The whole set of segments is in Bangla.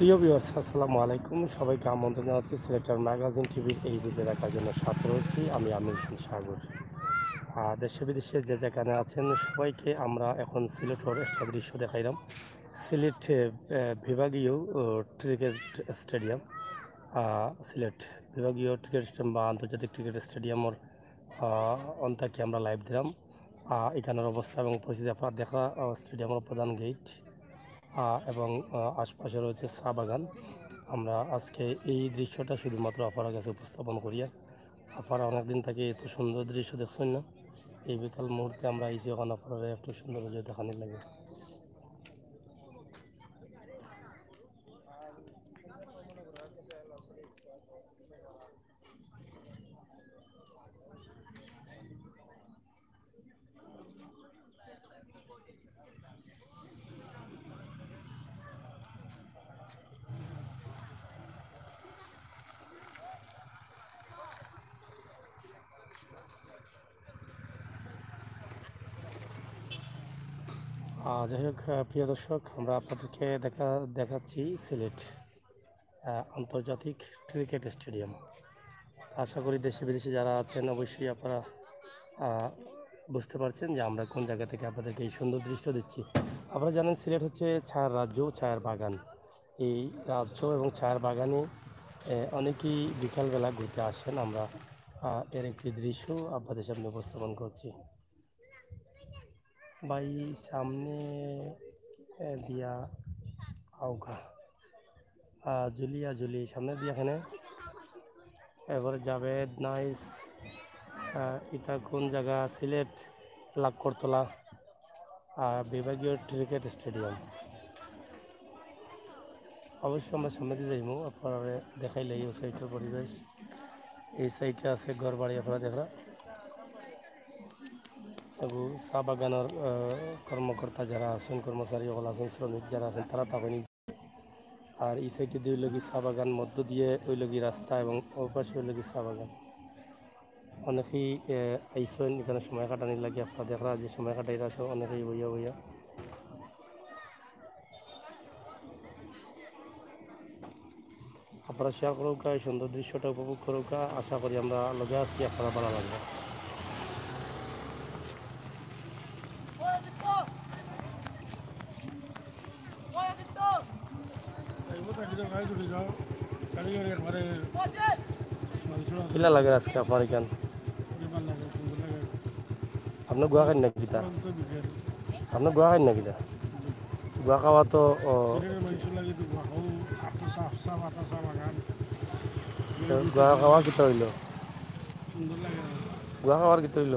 প্রিয় ভিউয়ার্স, আসসালামু আলাইকুম। সবাইকে আমন্ত্রণ জানাচ্ছি সিলেক্টর ম্যাগাজিন টিভির এই ভিডিও দেখার জন্য। সাথে রয়েছি আমি আমির হোসেন সাগর। দেশে বিদেশে যে যেখানে আছেন সবাইকে আমরা এখন সিলেটের একটা দৃশ্য দেখাইলাম। সিলেট বিভাগীয় ক্রিকেট স্টেডিয়াম, সিলেট বিভাগীয় ক্রিকেট স্টেডিয়াম বা আন্তর্জাতিক ক্রিকেট স্টেডিয়ামের অন্তাকে আমরা লাইভ দিলাম। এখানের অবস্থা এবং পরিস্থিতি আপনারা দেখা, স্টেডিয়ামের প্রধান গেট এবং আশপাশে রয়েছে চা বাগান। আমরা আজকে এই দৃশ্যটা শুধুমাত্র আপনার কাছে উপস্থাপন করি। আর আপনারা অনেকদিন থেকে এত সুন্দর দৃশ্য দেখছেন না, এই বিকাল মুহূর্তে আমরা এসে ওখানে আপনারা একটু সুন্দর দেখানোর লাগে। যাই হোক, প্রিয় দর্শক, আমরা আপনাদেরকে দেখাচ্ছি সিলেট আন্তর্জাতিক ক্রিকেট স্টেডিয়াম। আশা করি দেশে বিদেশে যারা আছেন অবশ্যই আপনারা বুঝতে পারছেন যে আমরা কোন জায়গা থেকে আপনাদেরকে এই সুন্দর দৃশ্য দিচ্ছি। আপনারা জানেন সিলেট হচ্ছে ছায়ার রাজ্য, ছায়ার বাগান। এই রাজ্য এবং ছায়ার বাগানে অনেকেই বিকালবেলা ঘুরতে আসেন। আমরা এর একটি দৃশ্য আপনাদের সামনে উপস্থাপন করছি। ভাই সামনে দিয়া আউকা জুলি সামনে দিয়ে এখানে এবারে জাভেদ নাইস। এটা কোন জায়গা? সিলেট লাকড়তলা বিভাগীয় ক্রিকেট স্টেডিয়াম। অবশ্যই আমরা সামনে দিয়ে যাইব, আপনারা দেখাইলে এই সাইটের পরিবেশ। এই সাইটে আছে ঘর বাড়ি, আপনারা দেখা এবং চা বাগানের কর্মকর্তা যারা আছেন, কর্মচারী সকল আছেন, শ্রমিক যারা আছেন তারা তখন। আর এই সাইডে দিয়ে লগি চা বাগান, মধ্য দিয়ে ওই লগি রাস্তা এবং ওই পাশে ওই লগি চা বাগান। অনেকেই আইসেন এখানে সময় কাটানির লাগে। আপনারা দেখা যে সময় কাটাই আসো অনেকেই বইয়া আপনারা শেয়ার করুকা, এই সুন্দর দৃশ্যটা উপভোগ করুকা। আশা করি আমরা লগে আছি, আপনারা ভালো লাগবে। কিলা লাগে আজকে আপনার এখান? আপনার গোয়া খান নাকি তা? আপনার গোয়া খান নাকি তা? গোয়া খাওয়া তো গোয়া খাওয়া কিতা হইল? গোয়া খাওয়ার কিতা হইল?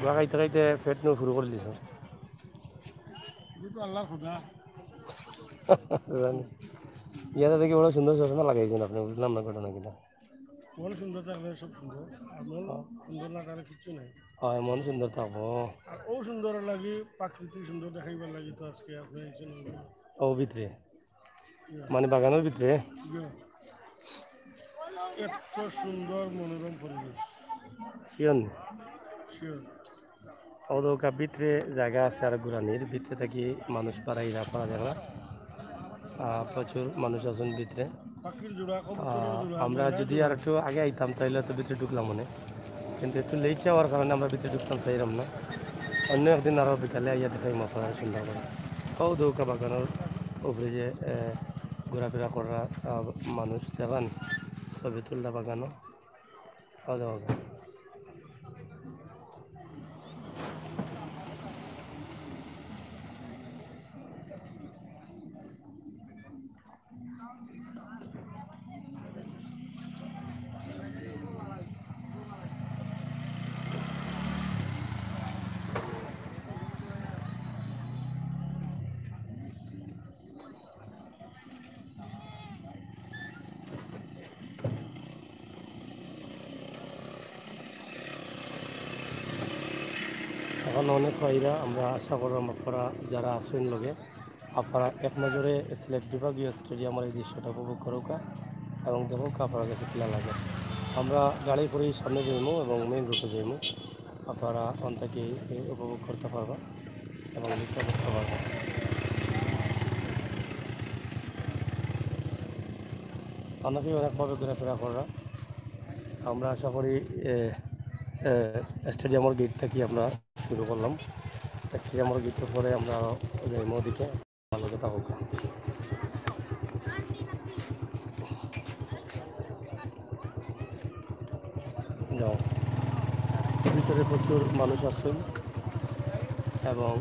গোয়া খাইতে খাইতে পেট নো শুরু করে দিছ। ইয়াতে দেখি বড় সুন্দর চশমা লাগাইছেন আপনি, বুঝলাম না ঘটনা কিনা। মন সুন্দর থাকলে সব সুন্দর, আর মন সুন্দর না থাকলে কিচ্ছু নাই। হয়, মন সুন্দর থাকবো। আর ও সুন্দর লাগে, প্রাকৃতিক সুন্দর দেখাইবার লাগে। তো আজকে আপনি আইছেন ও ভিতরে মানে বাগানের ভিতরে এত সুন্দর মনোরম পরিবেশ। শিয়ন শিওর ওদৌকা ভিতরে জায়গা আছে আর ঘুরানির ভিতরে থাকি মানুষ পাড়াই না পাড়া দেখা। প্রচুর মানুষ আছেন ভিতরে। পাখির জোড়া, কবুতরের জোড়া, আমরা ময়নার যদি জোড়া। আর একটু আগে আইতাম তাহলে তো ভিতরে ঢুকলাম মনে, কিন্তু একটু লেট যাওয়ার কারণে আমরা ভিতরে ঢুকতাম চাইলাম না। অন্য একদিন আরও বিকালে আইয়া দেখাই আপনারা সুন্দর করে। ও দৌকা বাগানের উপরে যে ঘোরাফেরা করা মানুষ দেখান, ছবি তুললা বাগানও দেখা। এখন অনেক হইরা আমরা আশা করলাম আপনারা যারা আসেন লগে আপনারা এক নজরে সিলেট বিভাগীয় স্টেডিয়ামের এই দৃশ্যটা উপভোগ করুকা এবং দেখুক আপনার কাছে কিলা লাগে। আমরা গাড়ি করে সামনে যাইমু এবং মেইন রুটে যাইমু, আপনারা অন্তাকে উপভোগ করতে পারবা এবং লিখতে করতে পারবা। অনেকেই অনেকভাবে ঘোরাফেরা করা। আমরা আশা করি স্টেডিয়ামের গেট থেকে আমরা শুরু করলাম। স্টেডিয়ামের গেটের পরে আমরা যাই মোদিকে ভালো কথা হোক। যাও, ভিতরে প্রচুর মানুষ আছেন এবং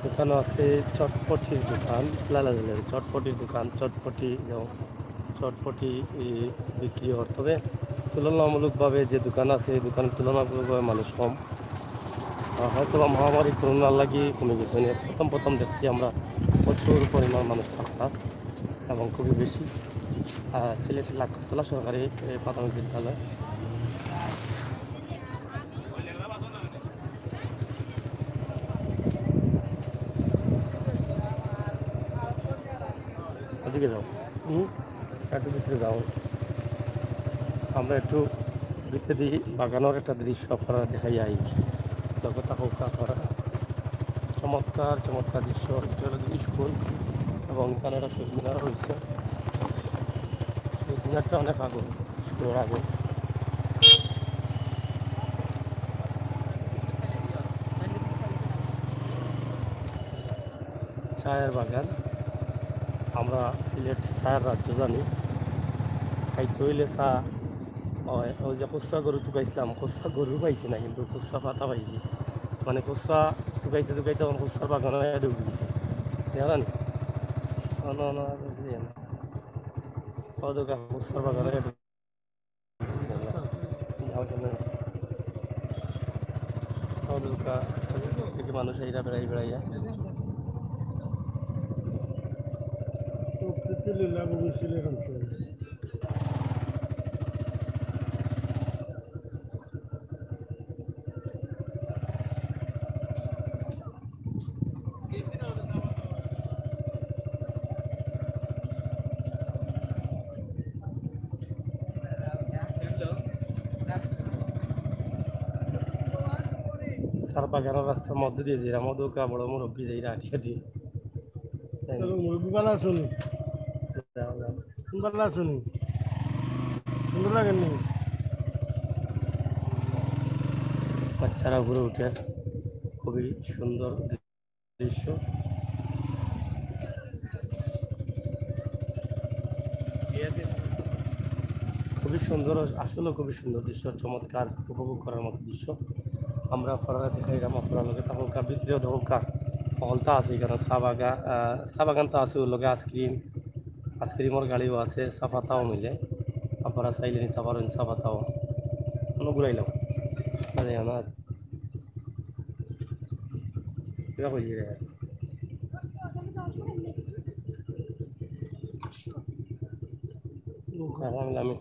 দোকানও আছে, চটপটির দোকান, লালাজলের চটপটির দোকান, চটপটি যাও চটপটি বিক্রি হয়। তবে তুলনামূলকভাবে যে দোকান আছে এই দোকানের তুলনামূলকভাবে মানুষ কম। হয়তো বা মহামারী করোনার লাগি কমে গেছে। প্রথম প্রথম দেখছি আমরা প্রচুর পরিমাণ মানুষ থাকতাম এবং খুবই বেশি। সিলেটের লাখতলা সরকারি প্রাথমিক বিদ্যালয়। ওদিকে যাও, একটু ভিতরে যাও, আমরা একটু ভিতরে দিই বাগানোর একটা দৃশ্য আপনারা দেখাই আই। লক্ষ্য থাকুক আপনারা, চমৎকার চমৎকার দৃশ্য। এটা হলো স্কুল এবং এখানে একটা শহীদ মিনার রয়েছে। শহীদ মিনারটা অনেক আগুন, স্কুলের আগুন। চায়ের বাগান, আমরা সিলেট চায়ের রাজ্য জানি। খাইতে হইলে চা হয়। ওই যে কোচ্চা গরু টুকাইছিলাম, কোচ্চা গরু পাইছি না কিন্তু কোচ্চা পাতা পাইছি। মানে কোচ্চা টুকাইতে টুকাইতে আমার কোচ্চার বাগানে ঢুকে গেছি, জানেন? কোচ্চার বাগানে থেকে মানুষ এইরা বেড়াইয়া প্রকৃতি লীলা সিলেট অঞ্চল। সার বাগানের রাস্তার মধ্যে দিয়ে যেরা মধুকা বড় মুরব্বী যেরা সেটি মুরব্বী বালা শুনি, বালা শুনি, সুন্দর লাগেনি? বাচ্চারা ঘুরে উঠে, খুবই সুন্দর দৃশ্য। খুবই সুন্দর, আসলে খুবই সুন্দর দৃশ্য, চমৎকার উপভোগ করার মতো দৃশ্য। আমরা আপনারা দেখাইলাম, আপনার লগে তখনকার ভিতরেও তখনকার হলতা আছে এখানে চা বাগান তো আছে, ওর লগে আইসক্রিমের গাড়িও আছে, চা পাতাও মিলে। আপনারা চাইলে নিতে পারেন চা পাতাও। ঘুরাইলাম মানে আমার কিবা কইলি রে এখন আমি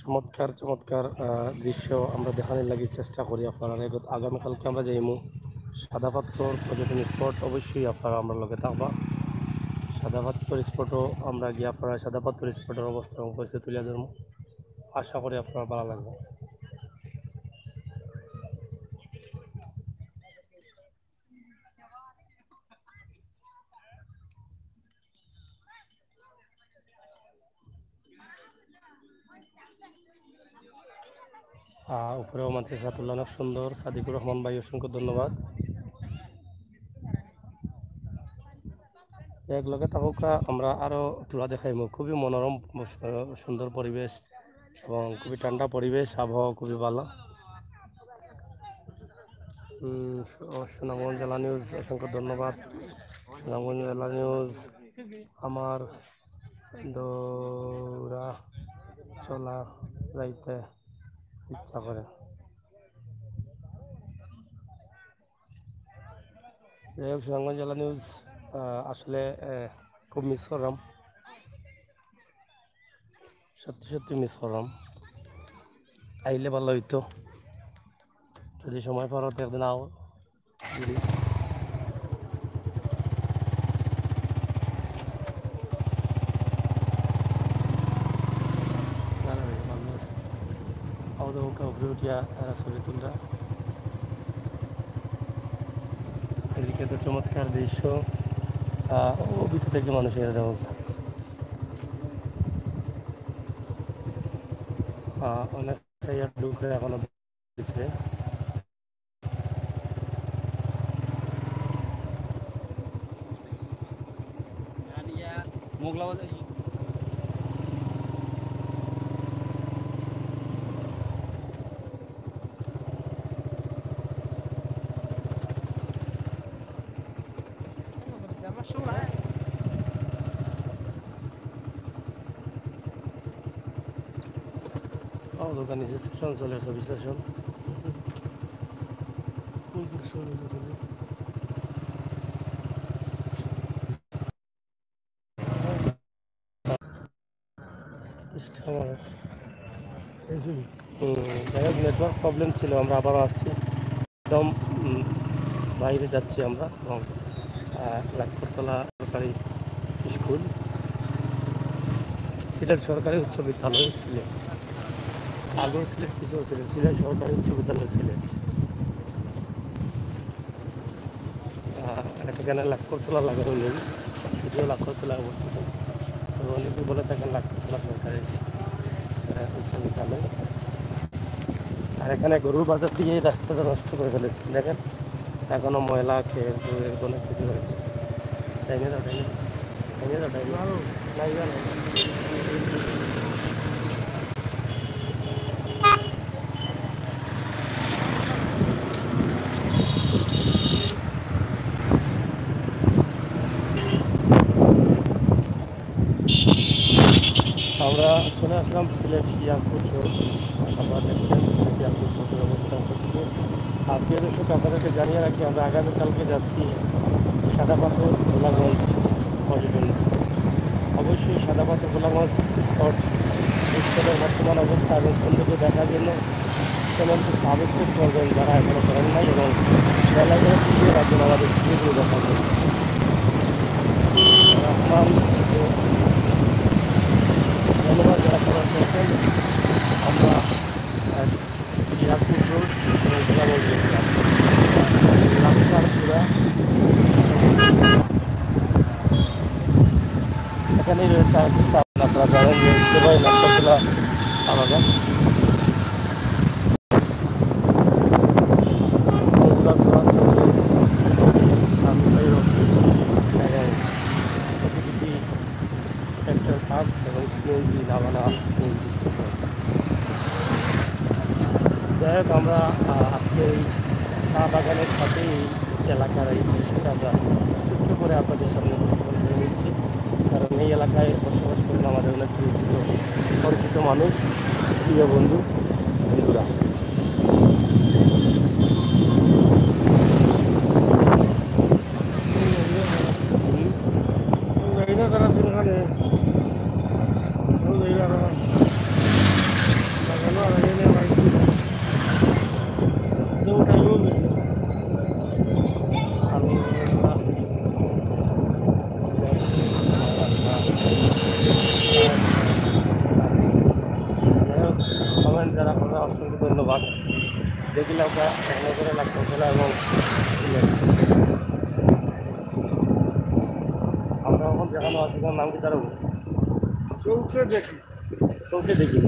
চমৎকার চমৎকার দৃশ্য আমরা দেখানোর লাগি চেষ্টা করি। আপনারা আগামীকালকে আমরা যাইমু সাদা পাথর পর্যটন স্পট, অবশ্যই আপনারা আমরা লগে থাকবা। সাদা পাথর স্পটও আমরা গিয়ে আপনারা সাদা পাথর স্পটের অবস্থান পরিচয় তুলে ধরবো। আশা করি আপনার ভালো লাগবে। উপরেও মানছি সাতুল্লাহ অনেক সুন্দর। সাদিকুর রহমান ভাই অসংখ্য ধন্যবাদ। এক লগে থাকুকা আমরা আরও তুলা দেখাইমু। খুবই মনোরম সুন্দর পরিবেশ এবং খুবই ঠান্ডা পরিবেশ, আবহাওয়া খুবই ভালো। সুনামগঞ্জ জেলা নিউজ অসংখ্য ধন্যবাদ। সুনামগঞ্জ জেলা নিউজ আমার দৌড়া চলা যাইতে ইচ্ছা করে। যাই হোক, সুনামগঞ্জ জেলা নিউজ আসলে খুব মিস করলাম। সত্যি সত্যি মিস করলাম। আইলে ভালো হইতো, যদি সময় পারো তো একদিন আও যদি। আমাদের মুখে উপরে উঠিয়া তারা ছবি তুলরা। এদিকে তো চমৎকার দৃশ্য, ও ভিতর থেকে মানুষের যেমন অনেকটাই ঢুকে এখনো ভিতরে। দোকানে যে সেকশন চলে ছবি সেকশন, যাই হোক নেটওয়ার্ক প্রবলেম ছিল, আমরা আবারও আসছি। একদম বাইরে যাচ্ছি আমরা, এবং লাখপতলা সরকারি স্কুল, সিলেট সরকারি উচ্চ বিদ্যালয় সিলেট, আগেও সিলেট পিছিয়েও ছিল, সিলেট সরকারি উচ্চ বিদ্যালয় সিলেট। এখানে লাখপতলা লাগানো নেই, যদিও লাখপতলা অবস্থিত, তবে অনেকে বলে থাকেন লাখপতলা সরকারি উচ্চ বিদ্যালয়। আর এখানে গরুর বাজার দিয়ে এই রাস্তাটা নষ্ট করে ফেলেছে, দেখেন এখনো ময়লা খেয়ে অনেক কিছু হয়েছে। তাই না তাই না তাই না তাই না আমরা চলে আসলাম সিলেট ইয়াকুব চোখ। আমরা দেখছেন সিলেট ইয়াকুব চোখের অবস্থান করছি। আর প্রিয় দর্শক, আপনাদেরকে জানিয়ে রাখি আমরা আগামীকালকে যাচ্ছি সাদাপাথর গোলাগঞ্জ পর্যটন স্পট। অবশ্যই সাদাপাথর গোলাগঞ্জ স্পটের বর্তমান অবস্থা এবং সৌন্দর্য দেখার জন্য চ্যানেলটি সাবস্ক্রাইব করবেন যারা এখনো করেন নাই, এবং বেলাইকনে টিপিয়ে রাখবেন আমাদের ভিডিওগুলো দেখার জন্য। রহমান, ধন্যবাদ যারা খবর পেয়েছেন। আমরা ইয়াকুব রোড গোলাগঞ্জ রাস্তার পুরা এখানেই রয়েছে। আর কিছু আপনারা জানেন যে দুবাই লাখপতলা আলাদা ট্র্যাক্টর পার্ক এবং সিএনজি লাভানা সিএনজি স্টেশন। যাই হোক, আমরা আজকে এই চা বাগানের সাথে এই এলাকার এই দৃশ্যটা আমরা ছোট্ট করে আপনাদের সামনে উপস্থাপন করে নিচ্ছি, কারণ এই এলাকায় বসবাস করেন আমাদের অনেক পরিচিত মানুষ, প্রিয় বন্ধুরা। কমেন্ট যারা করবে অসংখ্য ধন্যবাদ। দেখলে আমরা এখানে করে লাখপতলা এবং আমরা এখন যেখানে আছি তার নাম কি তারা চৌকে দেখি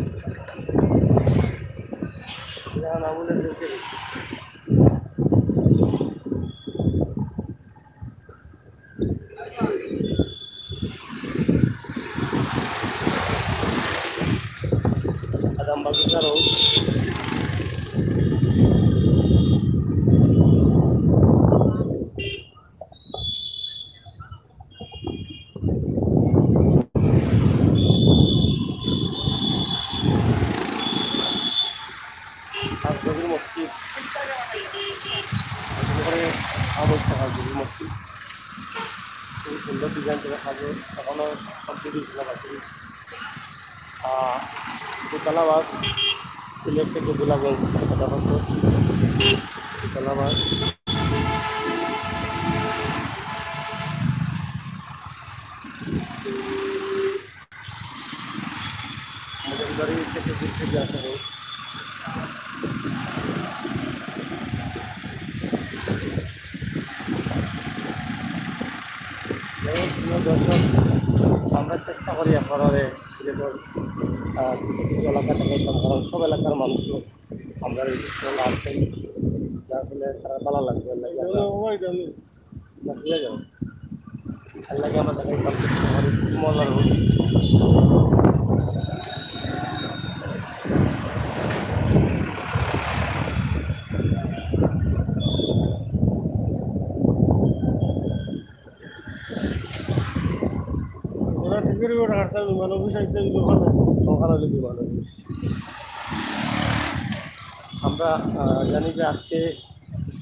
না বলে চৌকে দেখি। আদামবাগিচা রোড, আর গভীর মসজিদ, অবস্থা হয় গভীর মসজিদ খুবই সুন্দর ডিজাইন করে সাজো, এখনও কমপ্লিট হয়েছিল বাকি। দোতলা বাস সিলেট থেকে গোলাগঞ্জ সাধারণত দোতলা বাস মজুমদারি থেকে দূর থেকে আসা হোক। দর্শক আমরা চেষ্টা করি একেবারে সিলেটের কিছু কিছু এলাকা দেখাইতাম, কারণ সব এলাকার মানুষও আমরা এই চলে আসেন, যার ফলে তারা ভালো লাগবে লাগে যাও আর লাগে আমরা দেখাইতাম চেষ্টা করি মলার হোক। ওরা ঠিক করে ওটা হাঁটতে বিমান অফিস আইতে ভালো ওখানে যদি ভালো জিনিস। আমরা জানি যে আজকে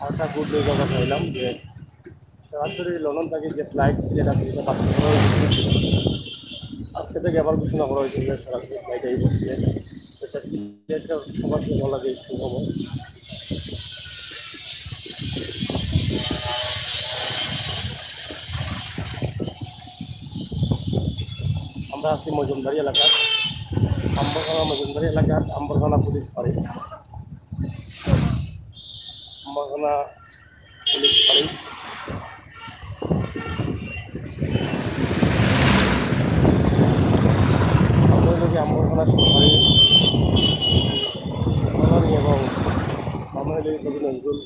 আরেকটা গুড নিউজ আমরা পাইলাম যে সরাসরি লন্ডন থেকে যে ফ্লাইট সিলেট আছে সেটা বাতিল করা হয়েছে। আজকে থেকে আবার ঘোষণা করা হয়েছে যে সরাসরি ফ্লাইট এই সিলেট, সেটা সিলেটের সবাইকে বলা যায় একটু খবর। আমরা আছি মজুমদারি এলাকার আম্বরখানা, মজুমদারি এলাকার আম্বরখানা পুলিশ ফাঁড়ি, আম্বরখানা পুলিশ ফাঁড়ি। আমরা আম্বরখানা সরকারি কলোনি এবং আমাদের কবি নজরুল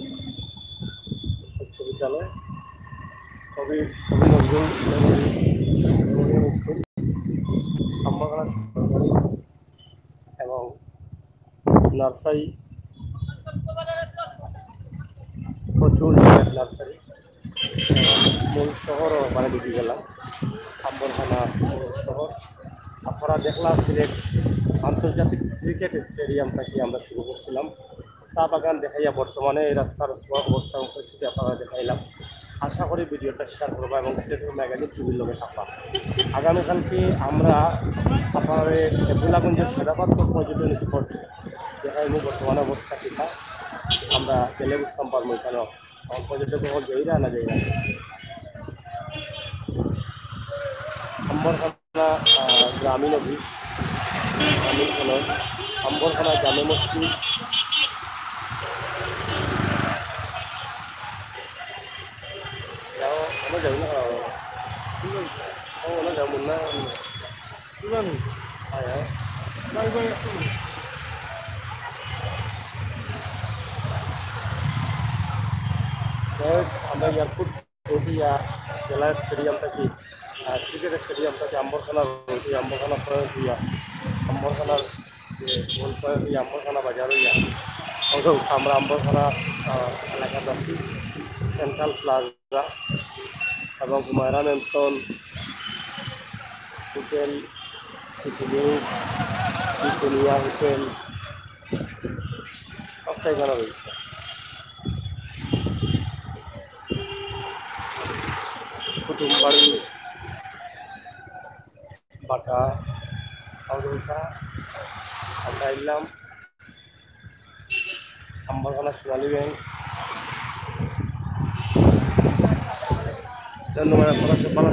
উচ্চ বিদ্যালয়, কবি নজরুল মেমোরিয়াল স্কুল, আম্বরখানা সরকারি এবং নার্সারি, প্রচুর নার্সারি এবং মূল শহরও বারাদিঘি জেলা আম্বরখানা শহর। আপনারা দেখলা সিলেট আন্তর্জাতিক ক্রিকেট স্টেডিয়াম থেকে আমরা শুরু করছিলাম, চা বাগান দেখাইয়া বর্তমানে এই রাস্তার অবস্থান পরিস্থিতি আপনারা দেখাইলাম। আশা করি ভিডিওটা শেয়ার করবা এবং সিলেটের ম্যাগাজিন টিভির লোকে থাকবা। আগামীকালকে আমরা আপনার গোলাগঞ্জের সেরাপাত্র পর্যটন স্পট দেখাইব বর্তমানে অবস্থা কিনা, আমরা গেলে বুঝতাম পারবো এখানে পর্যটক যাইরা না যাইরা। আম্বরখানা গ্রামীণ অফিস, গ্রামীণ কলেজ, আম্বরখানা জামে মসজিদ, আমরা যাই না ওনা যাবো না জানি বাই বাই আমরা এয়ারপোর্ট রোডিয়া জেলা স্টেডিয়াম থেকে ক্রিকেট স্টেডিয়াম থেকে আম্বরখানা রোডি, আম্বরখানা প্রয়োগ হইয়া আম্বরখানার যে গোল প্রয়োগ হইয়া আম্বরখানা বাজার হইয়া আমরা আম্বরখানা এলাকাতে আছি। সেন্ট্রাল প্লাজা এবং Humaira mansion, hotel city new, Britannia hotel সবটাই জানা রয়েছে। কুটুমবাড়ি, বাটা, আউদা আমরা এলাম আম্বরখানা সোনালী ব্যাংক। ধন্যবাদ, আপনারা সব ভালো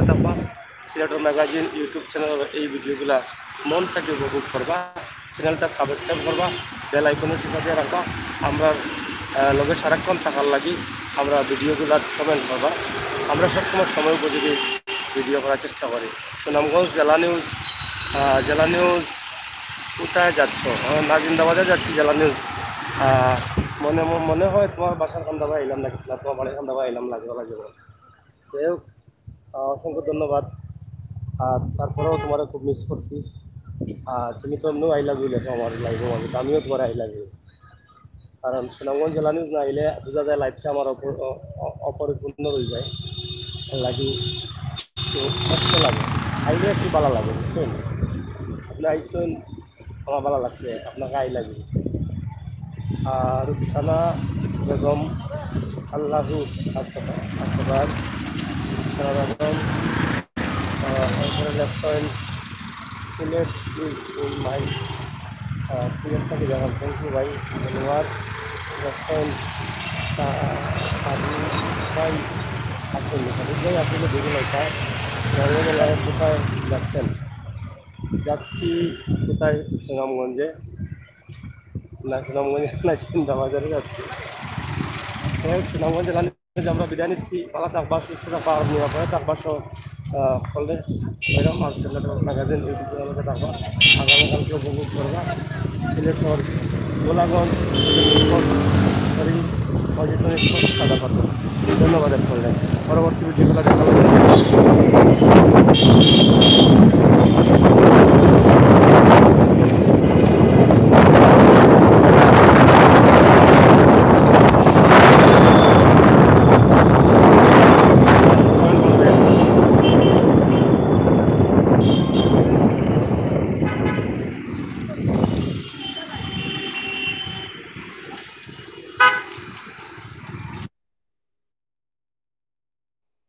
থাকবা। সিলেটের ম্যাগাজিন ইউটিউব চ্যানেল এই ভিডিওগুলা মন থেকে উপভোগ করবা, চ্যানেলটা সাবস্ক্রাইব করবা, বেল আইকনে টিপা দিয়ে রাখবা। আমরা লগে সারাক্ষণ থাকার লাগি আমরা ভিডিওগুলা কমেন্ট করবা। আমরা সবসময় সময় উপযোগী ভিডিও করার চেষ্টা করি। সুনামগঞ্জ জেলা নিউজ কোথায় যাচ্ছ? নাজিন্দাবাদে যাচ্ছি জেলা নিউজ। মনে হয় তোমার বাসার খান্দাবা এলাম নাকি না তোমার বাড়ির খান্দাবা এলাম লাগবে। যাই হোক, অসংখ্য ধন্যবাদ। আর তারপরেও তোমার খুব মিস করছি। তুমি তো এমনিও আই লাভ ইউ লেখো আমার লাইভ আমি, আমিও তোমার আই লাভ ইউ। কারণ সুনামগঞ্জ জেলা নিউজ না আইলে বোঝা যায় লাইফটা আমার অপরিপূর্ণ রয়ে যায়, লাগি তো কষ্ট লাগে। আইলে একটু ভালো লাগে, বুঝছেন? আপনি আইসেন আমার ভালো লাগছে, আপনাকে I love you. Ruksana Begum আল্লাহু আকবার, Ruksana Begum restaurant Sylhet is in my Sylhet থেকে জানান থ্যাংক ইউ ভাই ধন্যবাদ রসেন ভাই আসেন হাবিব ভাই আপনি তো দেখে নাই স্যার নর্মাল কোথায় যাচ্ছেন? যাচ্ছি কোথায় সুনামগঞ্জে না সুনামগঞ্জে না চিন্তাবাজারে যাচ্ছি। সুনামগঞ্জে গান আমরা বিদায় নিচ্ছি পালা চাকবাস সুস্থতা পাওয়ার নিরাপদে চাকবাস করলে এরকম আর সিলেট ম্যাগাজিন ইউটিউব চ্যানেলকে চাকবা আগামীকালকে উপভোগ করবা সিলেটর গোলাগঞ্জ পর্যটনের সাদা পাত্র ধন্যবাদ করলেন পরবর্তী ভিডিওগুলো দেখা